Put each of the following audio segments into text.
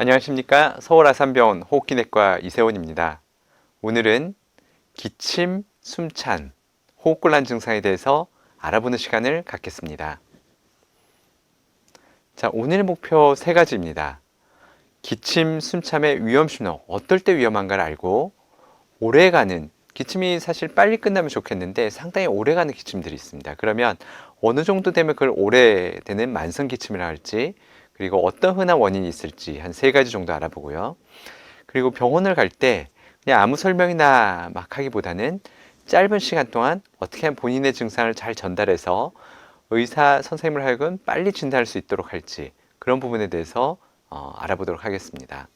안녕하십니까. 서울 아산병원 호흡기내과 이세원입니다. 오늘은 기침, 숨찬, 호흡곤란 증상에 대해서 알아보는 시간을 갖겠습니다. 자, 오늘 목표 세 가지입니다. 기침, 숨참의 위험 신호, 어떨 때 위험한가를 알고, 오래가는, 기침이 사실 빨리 끝나면 좋겠는데 상당히 오래가는 기침들이 있습니다. 그러면 어느 정도 되면 그걸 오래되는 만성 기침이라 할지, 그리고 어떤 흔한 원인이 있을지 한 세 가지 정도 알아보고요. 그리고 병원을 갈 때 그냥 아무 설명이나 막 하기보다는 짧은 시간 동안 어떻게 하면 본인의 증상을 잘 전달해서 의사 선생님을 하여금 빨리 진단할 수 있도록 할지 그런 부분에 대해서 알아보도록 하겠습니다.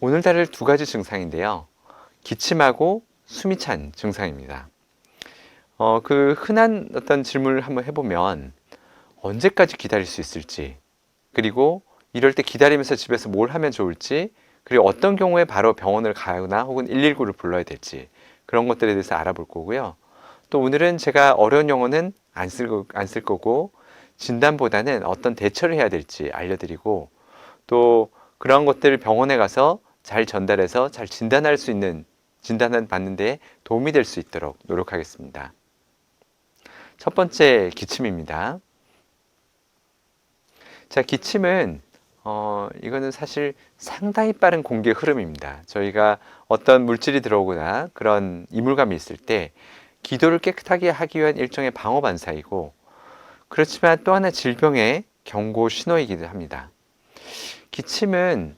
오늘 다룰 두 가지 증상인데요. 기침하고 숨이 찬 증상입니다. 그 흔한 어떤 질문을 한번 해보면 언제까지 기다릴 수 있을지, 그리고 이럴 때 기다리면서 집에서 뭘 하면 좋을지, 그리고 어떤 경우에 바로 병원을 가거나 혹은 119를 불러야 될지 그런 것들에 대해서 알아볼 거고요. 또 오늘은 제가 어려운 용어는 안 쓸 거고 진단보다는 어떤 대처를 해야 될지 알려드리고, 또 그런 것들을 병원에 가서 잘 전달해서 잘 진단할 수 있는, 진단을 받는 데 도움이 될 수 있도록 노력하겠습니다. 첫 번째, 기침입니다. 자, 기침은 이거는 사실 상당히 빠른 공기의 흐름입니다. 저희가 어떤 물질이 들어오거나 그런 이물감이 있을 때 기도를 깨끗하게 하기 위한 일종의 방어 반사이고, 그렇지만 또 하나 질병의 경고 신호이기도 합니다. 기침은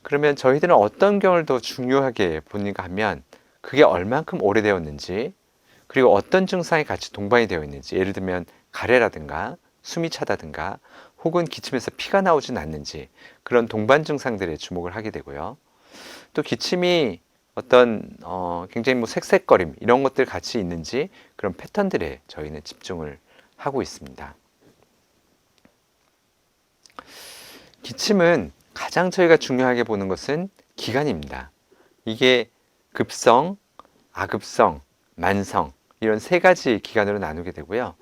그러면 저희들은 어떤 경우를 더 중요하게 보는가 하면 그게 얼만큼 오래되었는지, 그리고 어떤 증상이 같이 동반이 되어 있는지, 예를 들면 가래라든가 숨이 차다든가 혹은 기침에서 피가 나오진 않는지, 그런 동반 증상들에 주목을 하게 되고요. 또 기침이 어떤 굉장히 뭐 색색거림 이런 것들 같이 있는지 그런 패턴들에 저희는 집중을 하고 있습니다. 기침은 가장 저희가 중요하게 보는 것은 기간입니다. 이게 급성, 아급성, 만성 이런 세 가지 기간으로 나누게 되고요.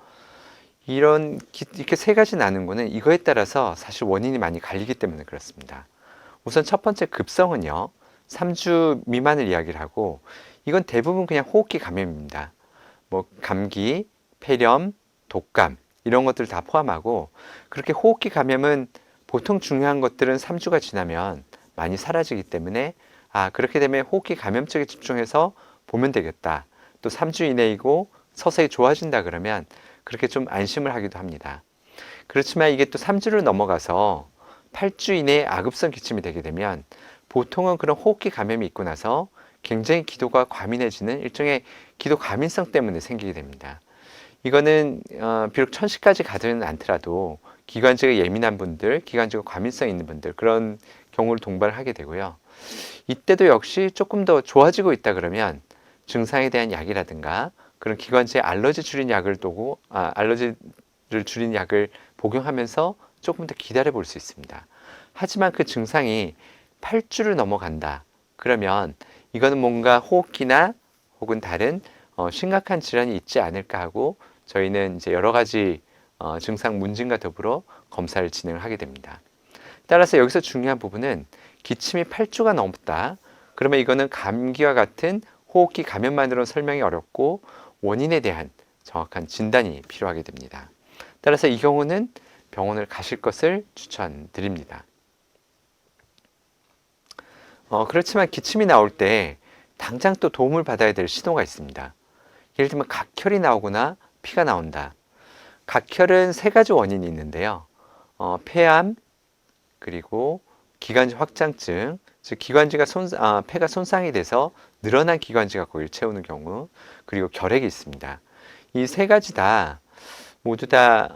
이렇게 세 가지 나눈 거는 이거에 따라서 사실 원인이 많이 갈리기 때문에 그렇습니다. 우선 첫 번째 급성은요, 3주 미만을 이야기를 하고, 이건 대부분 그냥 호흡기 감염입니다. 뭐 감기, 폐렴, 독감 이런 것들 다 포함하고, 그렇게 호흡기 감염은 보통 중요한 것들은 3주가 지나면 많이 사라지기 때문에 그렇게 되면 호흡기 감염 쪽에 집중해서 보면 되겠다. 또 3주 이내이고 서서히 좋아진다 그러면 그렇게 좀 안심을 하기도 합니다. 그렇지만 이게 또 3주를 넘어가서 8주 이내에 아급성 기침이 되게 되면 보통은 그런 호흡기 감염이 있고 나서 굉장히 기도가 과민해지는 일종의 기도 과민성 때문에 생기게 됩니다. 이거는 비록 천식까지 가지는 않더라도 기관지가 예민한 분들, 기관지가 과민성 있는 분들 그런 경우를 동반을 하게 되고요. 이때도 역시 조금 더 좋아지고 있다 그러면 증상에 대한 약이라든가 그런 기관지의 알러지 줄인 약을 두고 알러지를 줄인 약을 복용하면서 조금 더 기다려 볼 수 있습니다. 하지만 그 증상이 8주를 넘어간다 그러면 이거는 뭔가 호흡기나 혹은 다른 심각한 질환이 있지 않을까 하고 저희는 이제 여러 가지 증상 문진과 더불어 검사를 진행을 하게 됩니다. 따라서 여기서 중요한 부분은 기침이 8주가 넘었다 그러면 이거는 감기와 같은 호흡기 감염만으로는 설명이 어렵고 원인에 대한 정확한 진단이 필요하게 됩니다. 따라서 이 경우는 병원을 가실 것을 추천드립니다. 그렇지만 기침이 나올 때 당장 또 도움을 받아야 될 신호가 있습니다. 예를 들면 각혈이 나오거나 피가 나온다. 각혈은 세 가지 원인이 있는데요. 폐암, 그리고 기관지 확장증, 즉 기관지가 폐가 손상이 돼서 늘어난 기관지가 거기를 채우는 경우, 그리고 결핵이 있습니다. 이 세 가지 다 모두 다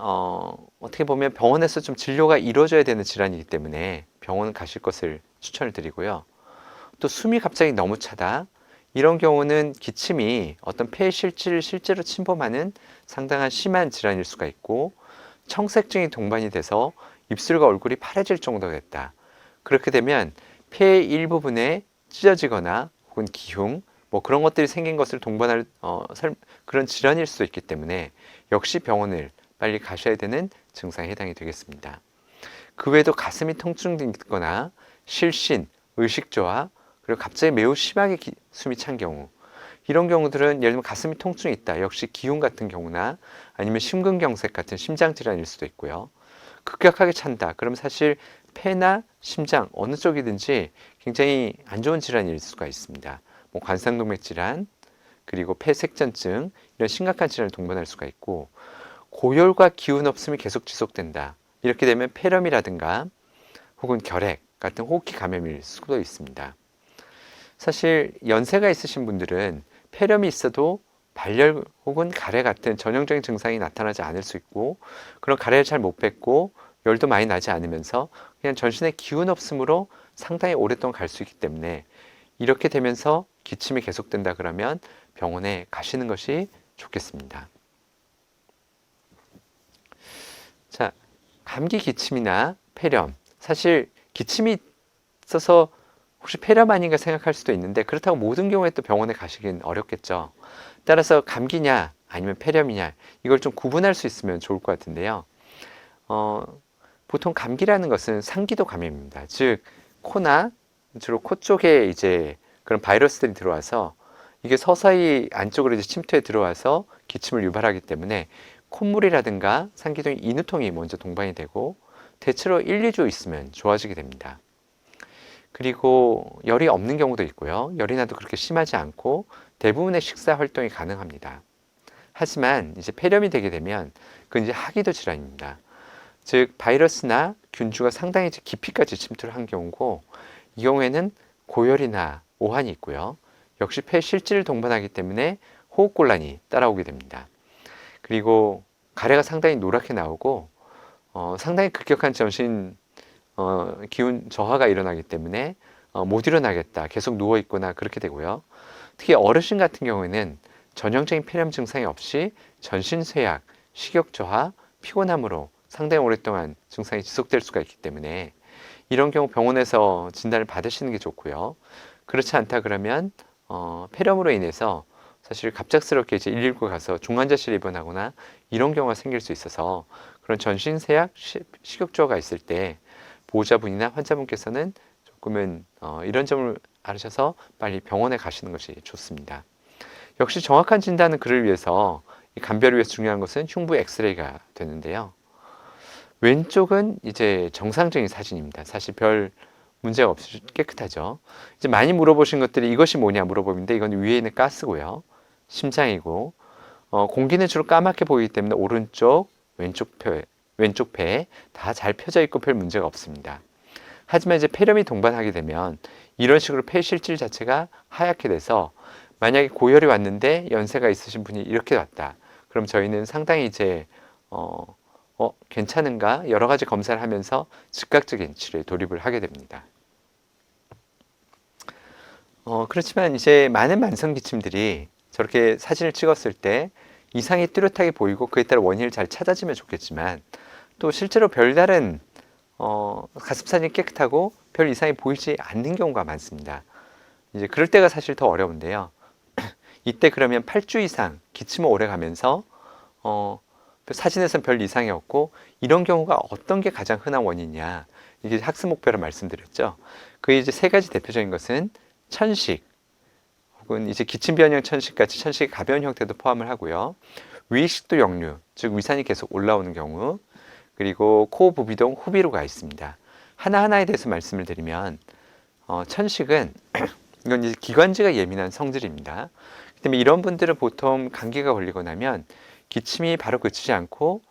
어떻게 보면 병원에서 좀 진료가 이루어져야 되는 질환이기 때문에 병원 가실 것을 추천을 드리고요. 또 숨이 갑자기 너무 차다. 이런 경우는 기침이 어떤 폐 실질을 실제로 침범하는 상당한 심한 질환일 수가 있고, 청색증이 동반이 돼서 입술과 얼굴이 파래질 정도가 됐다. 그렇게 되면 폐의 일부분에 찢어지거나 혹은 기흉, 뭐 그런 것들이 생긴 것을 동반할 그런 질환일 수도 있기 때문에 역시 병원을 빨리 가셔야 되는 증상에 해당이 되겠습니다. 그 외에도 가슴이 통증있거나 실신, 의식저하, 그리고 갑자기 매우 심하게 숨이 찬 경우, 이런 경우들은 예를 들면 가슴이 통증이 있다. 역시 기흉 같은 경우나 아니면 심근경색 같은 심장질환일 수도 있고요. 급격하게 찬다. 그럼 사실 폐나 심장 어느 쪽이든지 굉장히 안 좋은 질환일 수가 있습니다. 뭐 관상동맥 질환, 그리고 폐색전증 이런 심각한 질환을 동반할 수가 있고, 고열과 기운 없음이 계속 지속된다. 이렇게 되면 폐렴이라든가 혹은 결핵 같은 호흡기 감염일 수도 있습니다. 사실 연세가 있으신 분들은 폐렴이 있어도 발열 혹은 가래 같은 전형적인 증상이 나타나지 않을 수 있고, 그런 가래를 잘 못 뱉고 열도 많이 나지 않으면서 그냥 전신에 기운 없음으로 상당히 오랫동안 갈 수 있기 때문에, 이렇게 되면서 기침이 계속된다 그러면 병원에 가시는 것이 좋겠습니다. 자, 감기 기침이나 폐렴, 사실 기침이 있어서 혹시 폐렴 아닌가 생각할 수도 있는데, 그렇다고 모든 경우에 또 병원에 가시긴 어렵겠죠. 따라서 감기냐 아니면 폐렴이냐, 이걸 좀 구분할 수 있으면 좋을 것 같은데요. 보통 감기라는 것은 상기도 감염입니다. 즉 코나 주로 코 쪽에 이제 그런 바이러스들이 들어와서 이게 서서히 안쪽으로 이제 침투해 들어와서 기침을 유발하기 때문에 콧물이라든가 상기동의 인후통이 먼저 동반이 되고, 대체로 1, 2주 있으면 좋아지게 됩니다. 그리고 열이 없는 경우도 있고요. 열이 나도 그렇게 심하지 않고 대부분의 식사 활동이 가능합니다. 하지만 이제 폐렴이 되게 되면 그건 이제 하기도 질환입니다. 즉 바이러스나 균주가 상당히 깊이까지 침투를 한 경우고, 이 경우에는 고열이나 오한이 있고요. 역시 폐실질을 동반하기 때문에 호흡곤란이 따라오게 됩니다. 그리고 가래가 상당히 노랗게 나오고 상당히 급격한 전신 기운 저하가 일어나기 때문에 못 일어나겠다, 계속 누워 있거나 그렇게 되고요. 특히 어르신 같은 경우에는 전형적인 폐렴 증상이 없이 전신 쇠약, 식욕 저하, 피곤함으로 상당히 오랫동안 증상이 지속될 수가 있기 때문에 이런 경우 병원에서 진단을 받으시는 게 좋고요. 그렇지 않다 그러면 폐렴으로 인해서 사실 갑작스럽게 이제 119 가서 중환자실에 입원하거나 이런 경우가 생길 수 있어서, 그런 전신 쇠약, 식욕 저하가 있을 때 보호자분이나 환자분께서는 조금은 이런 점을 알으셔서 빨리 병원에 가시는 것이 좋습니다. 역시 정확한 진단은 그를 위해서, 이 감별을 위해서 중요한 것은 흉부 엑스레이가 되는데요. 왼쪽은 이제 정상적인 사진입니다. 사실 별 문제가 없이 깨끗하죠. 이제 많이 물어보신 것들이 이것이 뭐냐 물어보는데, 이건 위에 있는 가스고요. 심장이고, 공기는 주로 까맣게 보이기 때문에 오른쪽, 왼쪽 폐 다 잘 펴져 있고 별 문제가 없습니다. 하지만 이제 폐렴이 동반하게 되면 이런 식으로 폐 실질 자체가 하얗게 돼서, 만약에 고열이 왔는데 연세가 있으신 분이 이렇게 왔다. 그럼 저희는 상당히 이제 괜찮은가 여러 가지 검사를 하면서 즉각적인 치료에 돌입을 하게 됩니다. 그렇지만 이제 많은 만성 기침들이 저렇게 사진을 찍었을 때 이상이 뚜렷하게 보이고 그에 따라 원인을 잘 찾아지면 좋겠지만, 또 실제로 별다른 가슴 사진이 깨끗하고 별 이상이 보이지 않는 경우가 많습니다. 이제 그럴 때가 사실 더 어려운데요. 이때 그러면 8주 이상 기침을 오래 가면서 사진에서는 별 이상이 없고, 이런 경우가 어떤 게 가장 흔한 원인이냐, 이게 학습 목표로 말씀드렸죠. 그 이제 세 가지 대표적인 것은 천식, 혹은 이제 기침 변형 천식 같이 천식의 가벼운 형태도 포함을 하고요. 위식도 역류, 즉 위산이 계속 올라오는 경우, 그리고 코 부비동 후비루가 있습니다. 하나하나에 대해서 말씀을 드리면, 천식은 이건 이제 기관지가 예민한 성질입니다. 그 때문에 이런 분들은 보통 감기가 걸리고 나면 기침이 바로 그치지 않고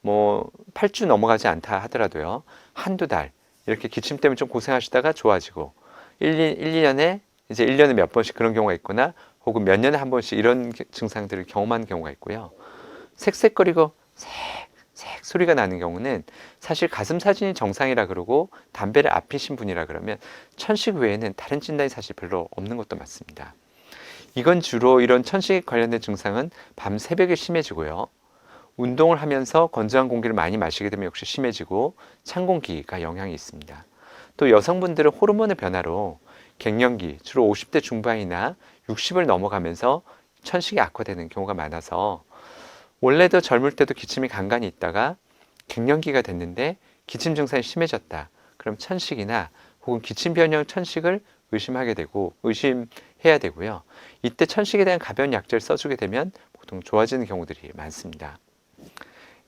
뭐 8주 넘어가지 않다 하더라도요, 한두 달 이렇게 기침 때문에 좀 고생하시다가 좋아지고 1, 2년에 이제 1년에 몇 번씩 그런 경우가 있거나, 혹은 몇 년에 한 번씩 이런 증상들을 경험하는 경우가 있고요. 색색거리고 색 소리가 나는 경우는 사실 가슴 사진이 정상이라 그러고 담배를 안 피신 분이라 그러면 천식 외에는 다른 진단이 사실 별로 없는 것도 맞습니다. 이건 주로 이런 천식 관련된 증상은 밤 새벽에 심해지고요. 운동을 하면서 건조한 공기를 많이 마시게 되면 역시 심해지고, 찬 공기가 영향이 있습니다. 또 여성분들은 호르몬의 변화로 갱년기, 주로 50대 중반이나 60을 넘어가면서 천식이 악화되는 경우가 많아서, 원래도 젊을 때도 기침이 간간히 있다가 갱년기가 됐는데 기침 증상이 심해졌다. 그럼 천식이나 혹은 기침 변형 천식을 의심해야 되고요. 이때 천식에 대한 가벼운 약제를 써주게 되면 보통 좋아지는 경우들이 많습니다.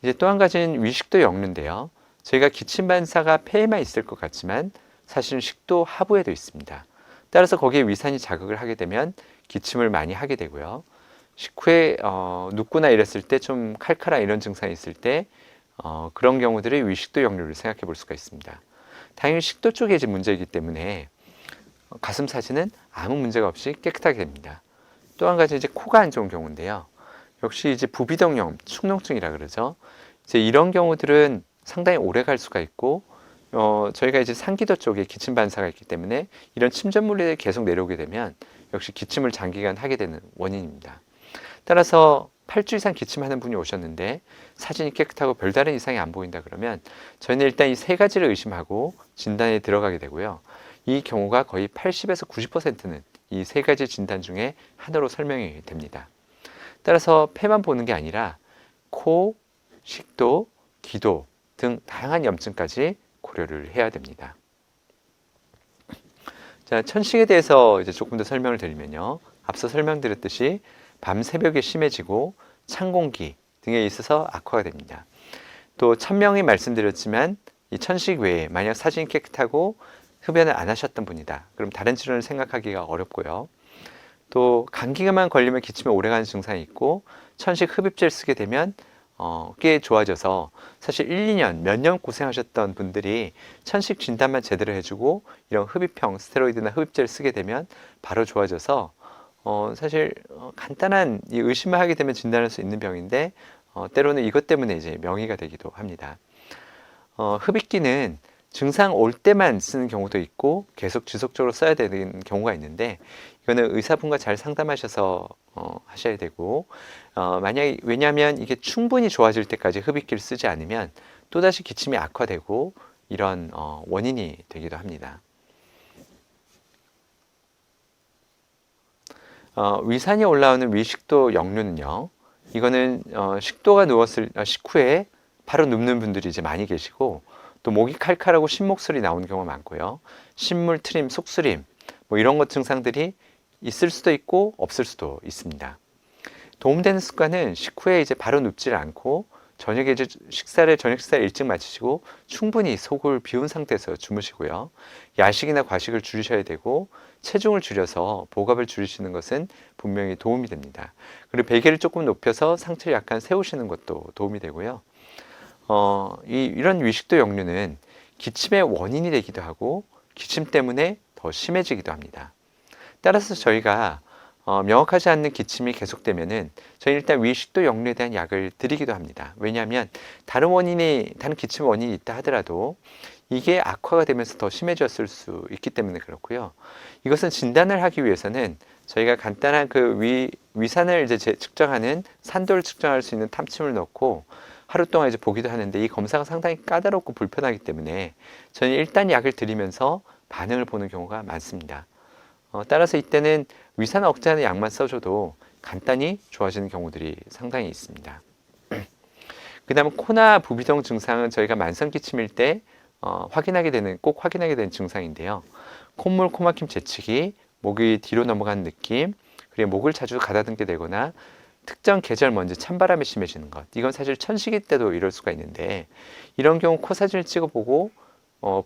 이제 또 한 가지는 위식도 역류인데요. 저희가 기침 반사가 폐에만 있을 것 같지만 사실은 식도 하부에도 있습니다. 따라서 거기에 위산이 자극을 하게 되면 기침을 많이 하게 되고요. 식후에 눕거나 이랬을 때 좀 칼칼한 이런 증상이 있을 때 그런 경우들이 위식도 역류를 생각해 볼 수가 있습니다. 당연히 식도 쪽에 이제 문제이기 때문에 가슴 사진은 아무 문제가 없이 깨끗하게 됩니다. 또 한 가지 이제 코가 안 좋은 경우인데요. 역시 이제 부비동염, 축농증이라 그러죠. 이제 이런 경우들은 상당히 오래 갈 수가 있고, 저희가 이제 상기도 쪽에 기침 반사가 있기 때문에 이런 침전물이 계속 내려오게 되면 역시 기침을 장기간 하게 되는 원인입니다. 따라서 8주 이상 기침하는 분이 오셨는데 사진이 깨끗하고 별다른 이상이 안 보인다 그러면 저희는 일단 이 세 가지를 의심하고 진단에 들어가게 되고요. 이 경우가 거의 80에서 90%는 이 세 가지 진단 중에 하나로 설명이 됩니다. 따라서 폐만 보는 게 아니라 코, 식도, 기도 등 다양한 염증까지 고려를 해야 됩니다. 자, 천식에 대해서 이제 조금 더 설명을 드리면요. 앞서 설명드렸듯이 밤 새벽에 심해지고 찬 공기 등에 있어서 악화가 됩니다. 또 천명히 말씀드렸지만 이 천식 외에 만약 사진이 깨끗하고 흡연을 안 하셨던 분이다. 그럼 다른 질환을 생각하기가 어렵고요. 또 감기만 걸리면 기침이 오래가는 증상이 있고 천식 흡입제를 쓰게 되면 꽤 좋아져서 사실 1, 2년, 몇 년 고생하셨던 분들이 천식 진단만 제대로 해주고 이런 흡입형 스테로이드나 흡입제를 쓰게 되면 바로 좋아져서 사실 간단한 이 의심을 하게 되면 진단할 수 있는 병인데 때로는 이것 때문에 이제 명의가 되기도 합니다. 흡입기는 증상 올 때만 쓰는 경우도 있고 계속 지속적으로 써야 되는 경우가 있는데 이거는 의사분과 잘 상담하셔서 하셔야 되고 만약에 왜냐하면 이게 충분히 좋아질 때까지 흡입기를 쓰지 않으면 또다시 기침이 악화되고 이런 원인이 되기도 합니다. 위산이 올라오는 위식도 역류는요. 이거는 식도가 누웠을 식후에 바로 눕는 분들이 이제 많이 계시고 또 목이 칼칼하고 신목소리 나오는 경우가 많고요. 신물, 트림, 속쓰림 뭐 이런 것 증상들이 있을 수도 있고 없을 수도 있습니다. 도움되는 습관은 식후에 이제 바로 눕질 않고 저녁에 이제 저녁 식사를 일찍 마치시고 충분히 속을 비운 상태에서 주무시고요. 야식이나 과식을 줄이셔야 되고 체중을 줄여서 복압을 줄이시는 것은 분명히 도움이 됩니다. 그리고 베개를 조금 높여서 상체를 약간 세우시는 것도 도움이 되고요. 이런 위식도 역류는 기침의 원인이 되기도 하고 기침 때문에 더 심해지기도 합니다. 따라서 저희가 명확하지 않는 기침이 계속되면은 저희는 일단 위식도 역류에 대한 약을 드리기도 합니다. 왜냐하면 다른 기침 원인이 있다 하더라도 이게 악화가 되면서 더 심해졌을 수 있기 때문에 그렇고요. 이것은 진단을 하기 위해서는 저희가 간단한 그 위산을 이제 측정하는 산도를 측정할 수 있는 탐침을 넣고 하루 동안 이제 보기도 하는데 이 검사가 상당히 까다롭고 불편하기 때문에 저는 일단 약을 드리면서 반응을 보는 경우가 많습니다. 따라서 이때는 위산 억제하는 약만 써줘도 간단히 좋아지는 경우들이 상당히 있습니다. 그 다음에 코나 부비동 증상은 저희가 만성기침일 때 꼭 확인하게 되는 증상인데요. 콧물, 코막힘, 재치기, 목이 뒤로 넘어가는 느낌, 그리고 목을 자주 가다듬게 되거나 특정 계절 먼지 찬바람이 심해지는 것. 이건 사실 천식이 때도 이럴 수가 있는데 이런 경우 코 사진을 찍어보고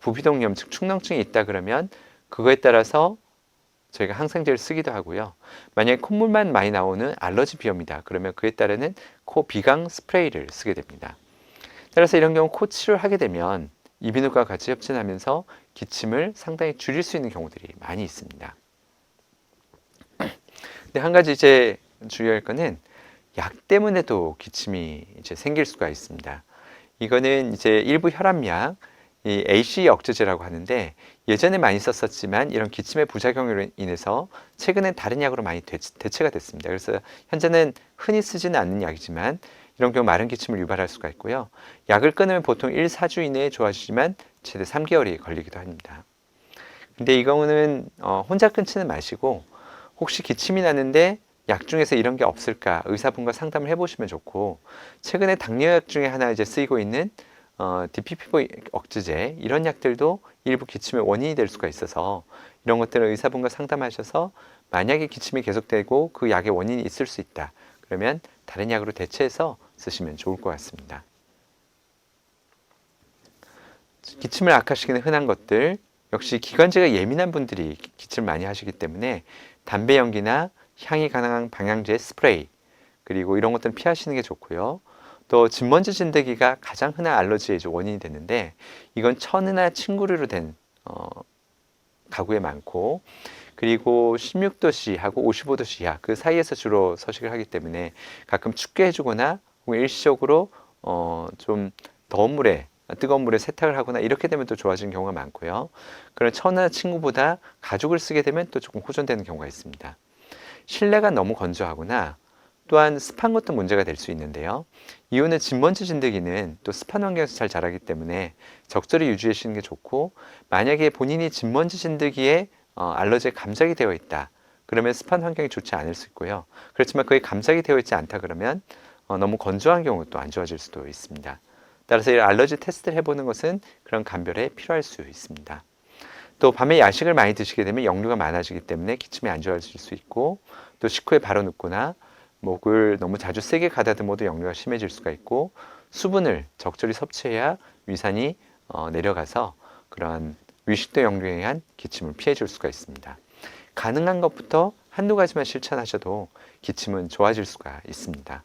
부비동염, 즉 축농증이 있다 그러면 그거에 따라서 저희가 항생제를 쓰기도 하고요. 만약에 콧물만 많이 나오는 알러지 비염이다 그러면 그에 따르는 코 비강 스프레이를 쓰게 됩니다. 따라서 이런 경우 코 치료를 하게 되면 이비인후과 같이 협진하면서 기침을 상당히 줄일 수 있는 경우들이 많이 있습니다. 근데 한 가지 이제 주의할 거는 약 때문에도 기침이 이제 생길 수가 있습니다. 이거는 이제 일부 혈압약, 이 AC 억제제라고 하는데 예전에 많이 썼었지만 이런 기침의 부작용으로 인해서 최근엔 다른 약으로 많이 대체가 됐습니다. 그래서 현재는 흔히 쓰지는 않는 약이지만 이런 경우 마른 기침을 유발할 수가 있고요. 약을 끊으면 보통 1, 4주 이내에 좋아지지만 최대 3개월이 걸리기도 합니다. 근데 이 경우는 혼자 끊지는 마시고 혹시 기침이 나는데 약 중에서 이런 게 없을까 의사분과 상담을 해보시면 좋고 최근에 당뇨약 중에 하나 이제 쓰이고 있는 DPP-4 억제제 이런 약들도 일부 기침의 원인이 될 수가 있어서 이런 것들을 의사분과 상담하셔서 만약에 기침이 계속되고 그 약의 원인이 있을 수 있다. 그러면 다른 약으로 대체해서 쓰시면 좋을 것 같습니다. 기침을 악화시키는 흔한 것들, 역시 기관지가 예민한 분들이 기침을 많이 하시기 때문에 담배 연기나 향이 강한 방향제 스프레이, 그리고 이런 것들은 피하시는 게 좋고요. 또 진먼지 진드기가 가장 흔한 알러지의 원인이 되는데 이건 천이나 침구류로 된 가구에 많고, 그리고 16도씨하고 55도씨 이하 그 사이에서 주로 서식을 하기 때문에 가끔 춥게 해주거나 혹은 일시적으로 좀 더운 물에 뜨거운 물에 세탁을 하거나 이렇게 되면 또 좋아지는 경우가 많고요. 그런 천이나 침구보다 가죽을 쓰게 되면 또 조금 호전되는 경우가 있습니다. 실내가 너무 건조하거나 또한 습한 것도 문제가 될 수 있는데요. 이유는 진먼지 진드기는 또 습한 환경에서 잘 자라기 때문에 적절히 유지해 주시는 게 좋고, 만약에 본인이 진먼지 진드기에 알러지에 감작이 되어 있다. 그러면 습한 환경이 좋지 않을 수 있고요. 그렇지만 그게 감작이 되어 있지 않다 그러면 너무 건조한 경우 또 안 좋아질 수도 있습니다. 따라서 이 알러지 테스트를 해보는 것은 그런 감별에 필요할 수 있습니다. 또 밤에 야식을 많이 드시게 되면 역류가 많아지기 때문에 기침이 안 좋아질 수 있고, 또 식후에 바로 눕거나 목을 너무 자주 세게 가다듬어도 역류가 심해질 수가 있고, 수분을 적절히 섭취해야 위산이 내려가서 그런 위식도 역류에 의한 기침을 피해 줄 수가 있습니다. 가능한 것부터 한두 가지만 실천하셔도 기침은 좋아질 수가 있습니다.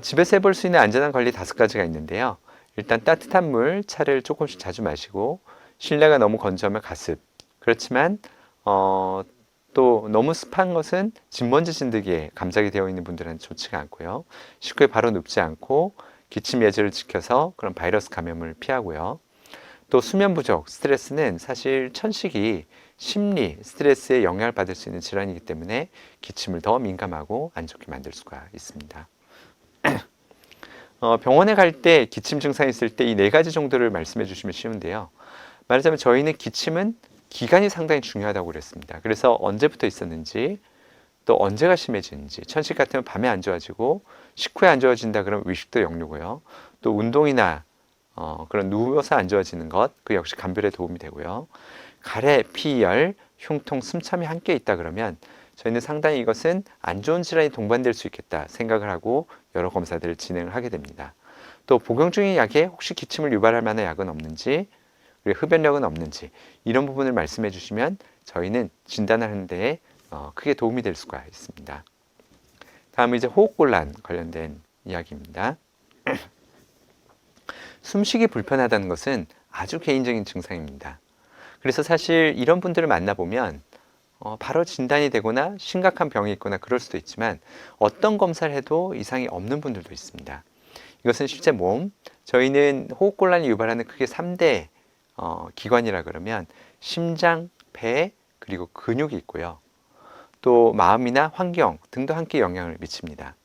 집에서 해볼 수 있는 안전한 관리 5가지가 있는데요. 일단 따뜻한 물, 차를 조금씩 자주 마시고, 실내가 너무 건조하면 가습. 그렇지만 또 너무 습한 것은 진먼지 진드기에 감작이 되어 있는 분들은 좋지가 않고요. 식후에 바로 눕지 않고 기침 예절을 지켜서 그런 바이러스 감염을 피하고요. 또 수면 부족, 스트레스는 사실 천식이 심리, 스트레스에 영향을 받을 수 있는 질환이기 때문에 기침을 더 민감하고 안 좋게 만들 수가 있습니다. 병원에 갈 때 기침 증상이 있을 때 이 4가지 정도를 말씀해 주시면 쉬운데요. 말하자면 저희는 기침은 기간이 상당히 중요하다고 그랬습니다. 그래서 언제부터 있었는지, 또 언제가 심해지는지, 천식 같으면 밤에 안 좋아지고 식후에 안 좋아진다 그러면 위식도 역류고요. 또 운동이나 그런 누워서 안 좋아지는 것, 그 역시 감별에 도움이 되고요. 가래, 피열, 흉통, 숨참이 함께 있다 그러면 저희는 상당히 이것은 안 좋은 질환이 동반될 수 있겠다 생각을 하고 여러 검사들을 진행을 하게 됩니다. 또 복용 중인 약에 혹시 기침을 유발할 만한 약은 없는지, 그리고 흡연력은 없는지 이런 부분을 말씀해 주시면 저희는 진단하는 데에 크게 도움이 될 수가 있습니다. 다음은 이제 호흡곤란 관련된 이야기입니다. 숨쉬기 불편하다는 것은 아주 개인적인 증상입니다. 그래서 사실 이런 분들을 만나보면 바로 진단이 되거나 심각한 병이 있거나 그럴 수도 있지만 어떤 검사를 해도 이상이 없는 분들도 있습니다. 이것은 실제 저희는 호흡곤란이 유발하는 크게 3대 기관이라 그러면 심장, 배, 그리고 근육이 있고요. 또 마음이나 환경 등도 함께 영향을 미칩니다.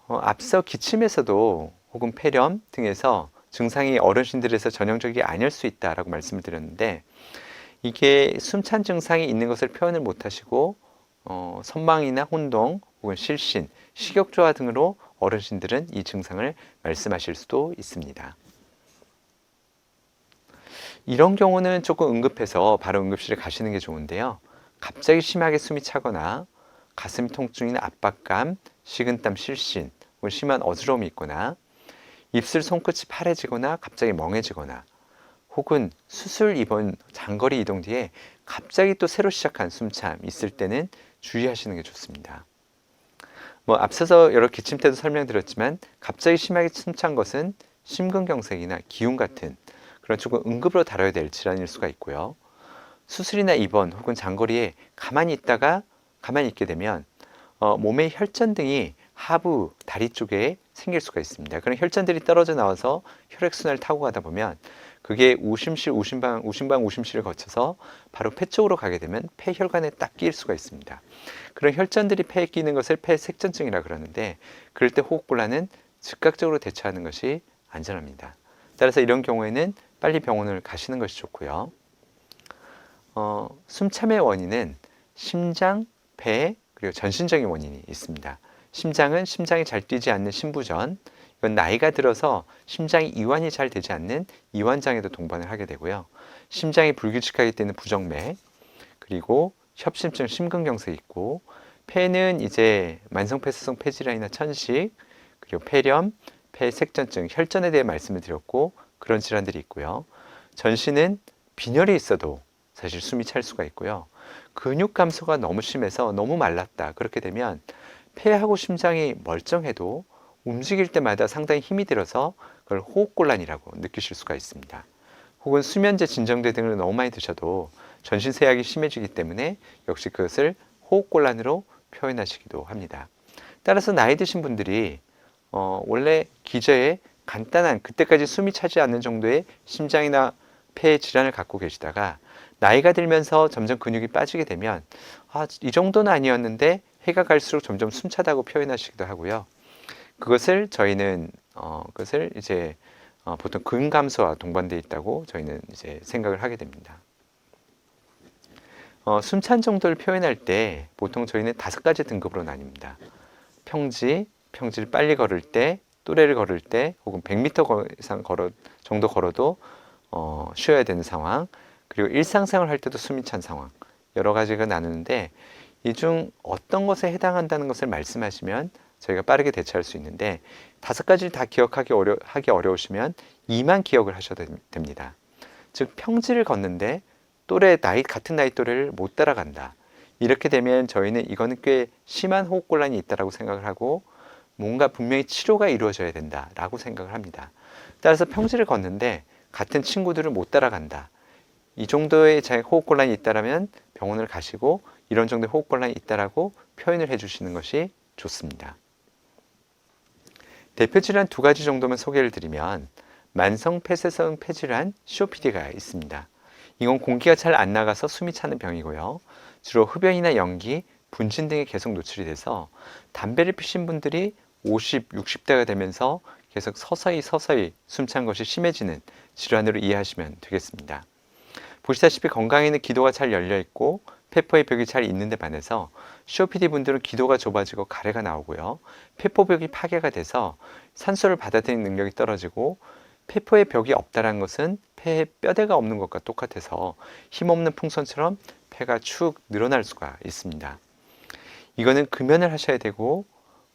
앞서 기침에서도 혹은 폐렴 등에서 증상이 어르신들에서 전형적이 아닐 수 있다라고 말씀을 드렸는데, 이게 숨찬 증상이 있는 것을 표현을 못 하시고 선망이나 혼동 혹은 실신, 식욕조화 등으로 어르신들은 이 증상을 말씀하실 수도 있습니다. 이런 경우는 조금 응급해서 바로 응급실에 가시는 게 좋은데요. 갑자기 심하게 숨이 차거나 가슴 통증이나 압박감, 식은땀, 실신, 혹은 심한 어지러움이 있거나 입술 손끝이 파래지거나 갑자기 멍해지거나 혹은 수술 입원 장거리 이동 뒤에 갑자기 또 새로 시작한 숨참 있을 때는 주의하시는 게 좋습니다. 앞서서 여러 기침 때도 설명드렸지만 갑자기 심하게 숨찬 것은 심근경색이나 기흉 같은 그런 조금 응급으로 다뤄야 될 질환일 수가 있고요. 수술이나 입원 혹은 장거리에 가만히 있게 되면 몸의 혈전 등이 하부 다리 쪽에 생길 수가 있습니다. 그런 혈전들이 떨어져 나와서 혈액순환을 타고 가다 보면 그게 우심실을 거쳐서 바로 폐 쪽으로 가게 되면 폐혈관에 딱 끼일 수가 있습니다. 그런 혈전들이 폐에 끼는 것을 폐색전증이라 그러는데, 그럴 때 호흡곤란은 즉각적으로 대처하는 것이 안전합니다. 따라서 이런 경우에는 빨리 병원을 가시는 것이 좋고요. 숨참의 원인은 심장, 배, 그리고 전신적인 원인이 있습니다. 심장은 심장이 잘 뛰지 않는 심부전, 이건 나이가 들어서 심장이 이완이 잘 되지 않는 이완장애도 동반을 하게 되고요. 심장이 불규칙하게 뛰는 부정맥, 그리고 협심증, 심근경색이 있고, 폐는 이제 만성폐쇄성 폐질환이나 천식, 그리고 폐렴, 폐색전증, 혈전에 대해 말씀을 드렸고 그런 질환들이 있고요. 전신은 빈혈이 있어도 사실 숨이 찰 수가 있고요. 근육 감소가 너무 심해서 너무 말랐다. 그렇게 되면 폐하고 심장이 멀쩡해도 움직일 때마다 상당히 힘이 들어서 그걸 호흡곤란이라고 느끼실 수가 있습니다. 혹은 수면제, 진정제 등을 너무 많이 드셔도 전신 세약이 심해지기 때문에 역시 그것을 호흡곤란으로 표현하시기도 합니다. 따라서 나이 드신 분들이 원래 기저에 간단한 그때까지 숨이 차지 않는 정도의 심장이나 폐 질환을 갖고 계시다가 나이가 들면서 점점 근육이 빠지게 되면 이 정도는 아니었는데 해가 갈수록 점점 숨차다고 표현하시기도 하고요. 그것을 저희는 그것을 이제 보통 근감소와 동반되어 있다고 저희는 이제 생각을 하게 됩니다. 숨찬 정도를 표현할 때 보통 저희는 5가지 등급으로 나뉩니다. 평지를 빨리 걸을 때, 또래를 걸을 때, 혹은 100m 이상 정도 걸어도 쉬어야 되는 상황, 그리고 일상생활 할 때도 숨이 찬 상황, 여러 가지가 나누는데 이 중 어떤 것에 해당한다는 것을 말씀하시면 저희가 빠르게 대처할 수 있는데 5가지를 다 기억하기 어려우시면 2만 기억을 하셔도 됩니다. 즉 평지를 걷는데 같은 나이 또래를 못 따라간다. 이렇게 되면 저희는 이거는 꽤 심한 호흡곤란이 있다고 생각을 하고 뭔가 분명히 치료가 이루어져야 된다라고 생각을 합니다. 따라서 평지를 걷는데 같은 친구들을 못 따라간다. 이 정도의 호흡곤란이 있다면 병원을 가시고 이런 정도의 호흡곤란이 있다라고 표현을 해주시는 것이 좋습니다. 대표 질환 2가지 정도만 소개를 드리면 만성 폐쇄성 폐질환 COPD가 있습니다. 이건 공기가 잘 안 나가서 숨이 차는 병이고요. 주로 흡연이나 연기, 분진 등에 계속 노출이 돼서 담배를 피신 분들이 50, 60대가 되면서 계속 서서히 숨찬 것이 심해지는 질환으로 이해하시면 되겠습니다. 보시다시피 건강에는 기도가 잘 열려 있고 폐포의 벽이 잘 있는데 반해서 COPD 분들은 기도가 좁아지고 가래가 나오고요. 폐포벽이 파괴가 돼서 산소를 받아들이는 능력이 떨어지고 폐포의 벽이 없다는 것은 폐에 뼈대가 없는 것과 똑같아서 힘없는 풍선처럼 폐가 축 늘어날 수가 있습니다. 이거는 금연을 하셔야 되고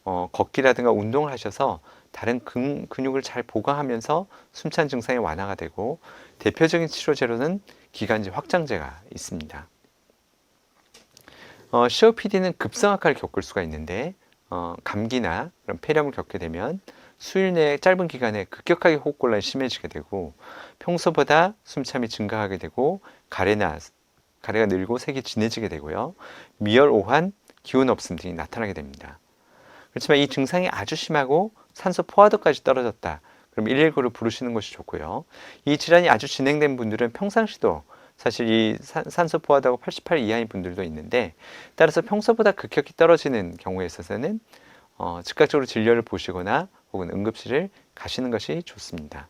걷기라든가 운동을 하셔서 다른 근육을 잘 보강하면서 숨찬 증상이 완화가 되고 대표적인 치료제로는 기관지 확장제가 있습니다. COPD는 급성악화를 겪을 수가 있는데 감기나 그런 폐렴을 겪게 되면 수일 내에 짧은 기간에 급격하게 호흡곤란이 심해지게 되고 평소보다 숨참이 증가하게 되고 가래가 늘고 색이 진해지게 되고요. 미열, 오한, 기운 없음 등이 나타나게 됩니다. 그렇지만 이 증상이 아주 심하고 산소 포화도까지 떨어졌다. 그럼 119를 부르시는 것이 좋고요. 이 질환이 아주 진행된 분들은 평상시도 사실 이 산소 포화도가 88 이하인 분들도 있는데 따라서 평소보다 급격히 떨어지는 경우에 있어서는 즉각적으로 진료를 보시거나 혹은 응급실을 가시는 것이 좋습니다.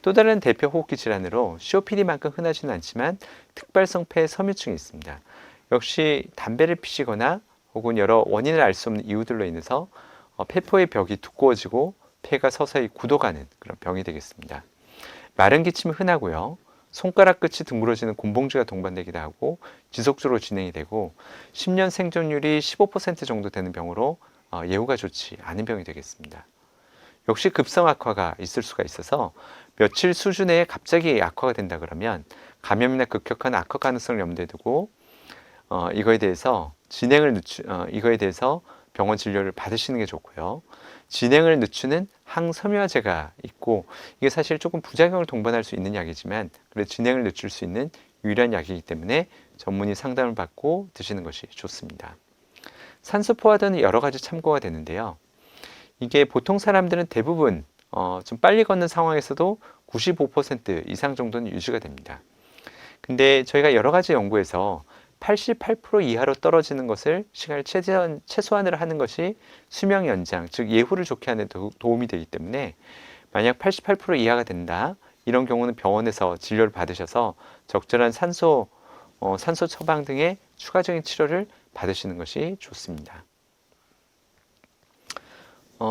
또 다른 대표 호흡기 질환으로 COPD만큼 흔하지는 않지만 특발성 폐 섬유증이 있습니다. 역시 담배를 피시거나 혹은 여러 원인을 알 수 없는 이유들로 인해서 폐포의 벽이 두꺼워지고 폐가 서서히 굳어가는 그런 병이 되겠습니다. 마른 기침이 흔하고요. 손가락 끝이 둥그러지는 곤봉주가 동반되기도 하고 지속적으로 진행이 되고 10년 생존율이 15% 정도 되는 병으로 예후가 좋지 않은 병이 되겠습니다. 역시 급성 악화가 있을 수가 있어서 며칠 수준에 갑자기 악화가 된다 그러면 감염이나 급격한 악화 가능성을 염두에 두고 이거에 대해서 병원 진료를 받으시는 게 좋고요. 진행을 늦추는 항섬유화제가 있고 이게 사실 조금 부작용을 동반할 수 있는 약이지만 그래도 진행을 늦출 수 있는 유일한 약이기 때문에 전문의 상담을 받고 드시는 것이 좋습니다. 산소 포화도는 여러 가지 참고가 되는데요. 이게 보통 사람들은 대부분 좀 빨리 걷는 상황에서도 95% 이상 정도는 유지가 됩니다. 근데 저희가 여러 가지 연구에서 88% 이하로 떨어지는 것을 시간을 최소한으로 하는 것이 수명 연장, 즉 예후를 좋게 하는 도움이 되기 때문에 만약 88% 이하가 된다, 이런 경우는 병원에서 진료를 받으셔서 적절한 산소 처방 등의 추가적인 치료를 받으시는 것이 좋습니다.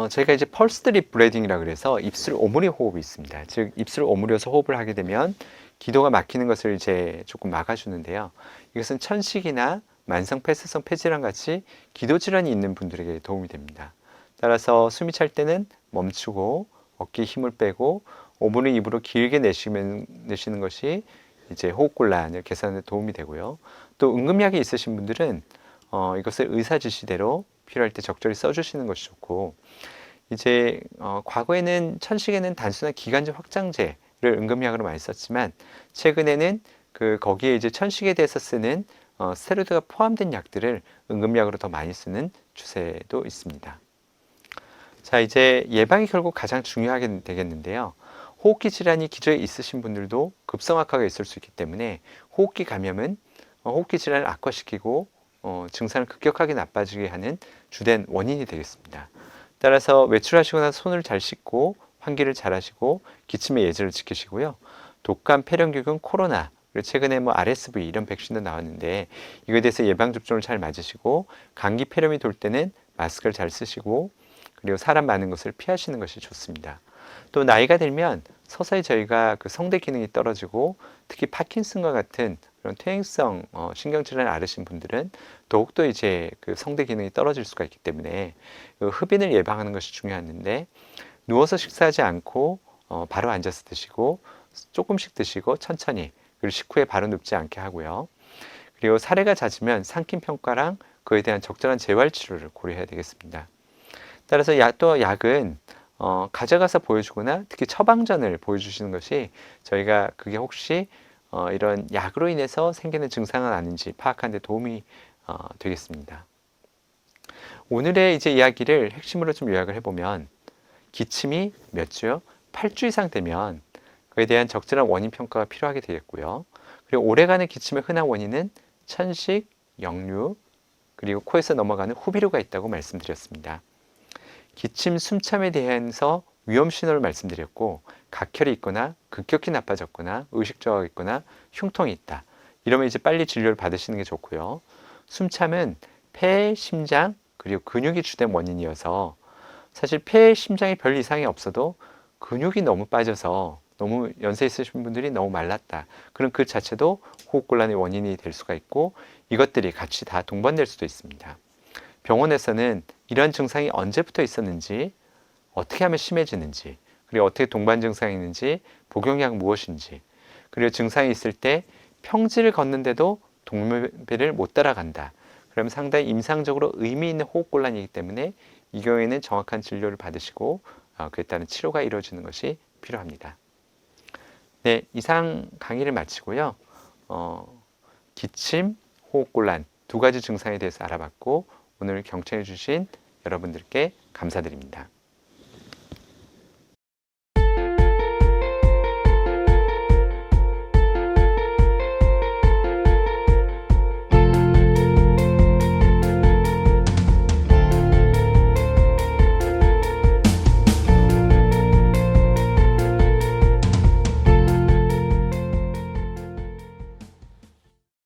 제가 이제 펄스드 립 브레딩이라 그래서 입술 오므리 호흡이 있습니다. 즉 입술을 오므려서 호흡을 하게 되면 기도가 막히는 것을 이제 조금 막아주는데요. 이것은 천식이나 만성 폐쇄성 폐질환 같이 기도 질환이 있는 분들에게 도움이 됩니다. 따라서 숨이 찰 때는 멈추고 어깨에 힘을 빼고 오므린 입으로 길게 내쉬는 것이 이제 호흡곤란을 개선하는 데 도움이 되고요. 또 응급약이 있으신 분들은 이것을 의사 지시대로 필요할 때 적절히 써주시는 것이 좋고, 이제 과거에는 천식에는 단순한 기관지 확장제를 응급약으로 많이 썼지만 최근에는 거기에 이제 천식에 대해서 쓰는 스테로이드가 포함된 약들을 응급약으로 더 많이 쓰는 추세도 있습니다. 자, 이제 예방이 결국 가장 중요하게 되겠는데요. 호흡기 질환이 기저에 있으신 분들도 급성악화가 있을 수 있기 때문에 호흡기 감염은 호흡기 질환을 악화시키고 증상을 급격하게 나빠지게 하는 주된 원인이 되겠습니다. 따라서 외출하시거나 손을 잘 씻고 환기를 잘 하시고 기침의 예절을 지키시고요. 독감, 폐렴균, 코로나, 그리고 최근에 RSV 이런 백신도 나왔는데 이거에 대해서 예방접종을 잘 맞으시고 감기, 폐렴이 돌 때는 마스크를 잘 쓰시고 그리고 사람 많은 곳을 피하시는 것이 좋습니다. 또 나이가 들면 서서히 저희가 성대 기능이 떨어지고 특히 파킨슨과 같은 그런 퇴행성 신경질환을 앓으신 분들은 더욱더 이제 성대 기능이 떨어질 수가 있기 때문에 흡인을 예방하는 것이 중요한데 누워서 식사하지 않고 바로 앉아서 드시고 조금씩 드시고 천천히 그리고 식후에 바로 눕지 않게 하고요. 그리고 사례가 잦으면 상킴 평가랑 그에 대한 적절한 재활 치료를 고려해야 되겠습니다. 따라서 또 약은 가져가서 보여주거나 특히 처방전을 보여주시는 것이 저희가 그게 혹시 이런 약으로 인해서 생기는 증상은 아닌지 파악하는 데 도움이 되겠습니다. 오늘의 이제 이야기를 핵심으로 좀 요약을 해보면 기침이 몇 주요? 8주 이상 되면 그에 대한 적절한 원인 평가가 필요하게 되겠고요. 그리고 오래가는 기침의 흔한 원인은 천식, 역류, 그리고 코에서 넘어가는 후비루가 있다고 말씀드렸습니다. 기침, 숨참에 대해서 위험 신호를 말씀드렸고 각혈이 있거나 급격히 나빠졌거나 의식 저하가 있거나 흉통이 있다. 이러면 이제 빨리 진료를 받으시는 게 좋고요. 숨참은 폐, 심장, 그리고 근육이 주된 원인이어서 사실 폐, 심장에 별 이상이 없어도 근육이 너무 빠져서 너무 연세 있으신 분들이 너무 말랐다. 그럼 그 자체도 호흡곤란의 원인이 될 수가 있고 이것들이 같이 다 동반될 수도 있습니다. 병원에서는 이런 증상이 언제부터 있었는지, 어떻게 하면 심해지는지, 그리고 어떻게 동반 증상이 있는지, 복용약 무엇인지, 그리고 증상이 있을 때 평지를 걷는데도 동물배를 못 따라간다. 그럼 상당히 임상적으로 의미 있는 호흡곤란이기 때문에 이 경우에는 정확한 진료를 받으시고 그에 따른 치료가 이루어지는 것이 필요합니다. 네, 이상 강의를 마치고요. 기침, 호흡곤란 두 가지 증상에 대해서 알아봤고 오늘 경청해 주신 여러분들께 감사드립니다.